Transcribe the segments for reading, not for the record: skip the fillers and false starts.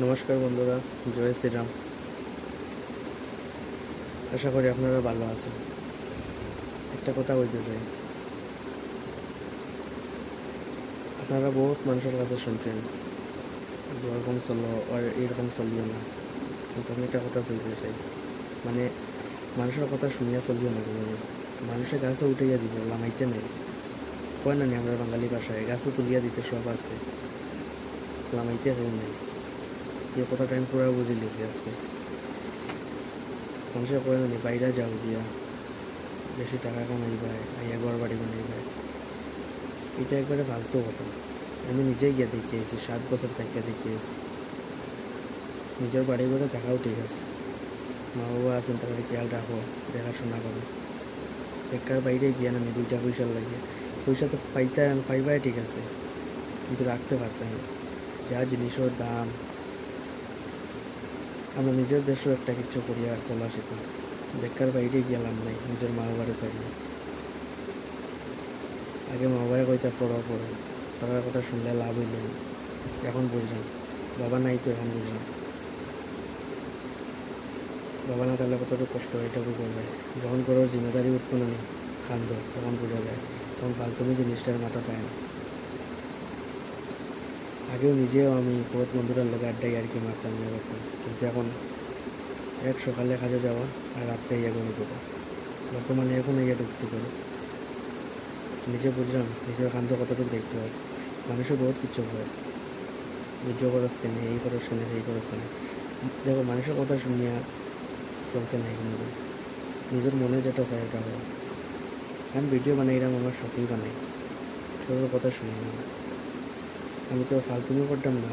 নমস্কার বন্ধুরা, জয় শ্রীরাম। আশা করি আপনারা ভালো আছেন। একটা কথা বলতে চাই, আপনারা বহুত মানুষের কাছে শুনছেন এরকম চলো আর এরকম চলিও না, কিন্তু আমি একটা কথা চলতে চাই, মানে মানুষের কথা শুনিয়া চলিও না। কোনো মানুষের গাছে উঠাইয়া দিব, লামাইতে নেই। কয় না আমরা বাঙালি ভাষায় গাছে তুলিয়া দিতে সব আছে, লামাইতে কেউ নেই। এই কথাটা আমি পুরা বুঝে লিছি আজকে। মানুষের কয় না বাইরে যাও দিয়া বেশি টাকা কামাইবায়, আইয়া ঘর বাড়ি বানাইবায়, এটা একবারে ফালতু কথা। আমি নিজেই গিয়ে দেখিয়েছি, 7 বছর থেকে দেখিয়েছি। নিজের বাড়ি ঘরে থাকাও ঠিক আছে, মা বাবা আছেন, তারা খেয়াল রাখো, দেখাশোনা করো। বেকার বাইরে গিয়ে না 2টা পয়সা লাগে, পয়সা তো পাইবাই ঠিক আছে, কিন্তু রাখতে পারতাম না। যা জিনিসের দাম, আমরা নিজের দেশেও একটা কিছু করিয়া চলা শিখুন। বেকার বাইরে গেলাম নাই নিজের মা বাবারে চাইলে। আগে মা বাবাই কইতা পড়ো পড়ো, তার কথা শুনলে লাভ হইল না। এখন বুঝলাম বাবা নাই, তো এখন বুঝলাম বাবা না থাকলে কতটুকু কষ্ট হয় এটা বোঝা যায়। যখন কোনো জিম্মেদারি উৎপন্ন নেই খান্দ, তখন বোঝা যায়, তখন ফালতুমি জিনিসটার মাথা পায় না। আগেও নিজেও আমি বহুত বন্ধুরার লোক আড্ডাই আর কি মারতাম না করতাম, কিন্তু এখন এক সকালে কাজে যাওয়া আর রাত্রে ইয়ে করে দেবো। বর্তমানে এখন ইয়ে ঢুকছি করে নিজে বুঝলাম নিজের কান্দ কতটুকু দেখতে আছে। মানুষও বহুত কিছু হয়, ভিডিও খরচ কেনে, এই খরচ কেনে, সেই খরচ কেনে। দেখো, মানুষের কথা শুনিয়া চলতে নেই কিন্তু নিজের মনে যেটা চাই এটা হয়। আমি ভিডিও বানাইলাম, আমার শখেই বানাই, সবার কথা শুনি না। আমি তো ফালতুমি করতাম না,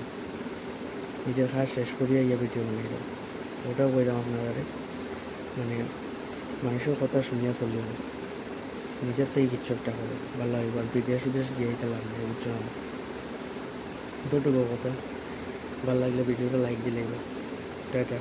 নিজের কাজ শেষ করিয়া ইয়ে ভিডিও বানাইলাম। ওটাও কইলাম আপনারা, মানে মানুষের কথা শুনিয়া চলিও না, নিজের থেকে কিচ্ছু একটা হবে ভালো হইব। আর বিদেশ গিয়ে লাভ নেই, বুঝছো না? এতটুকু কথা। ভালো লাগলে ভিডিওটা লাইক দিলেই। টাটা।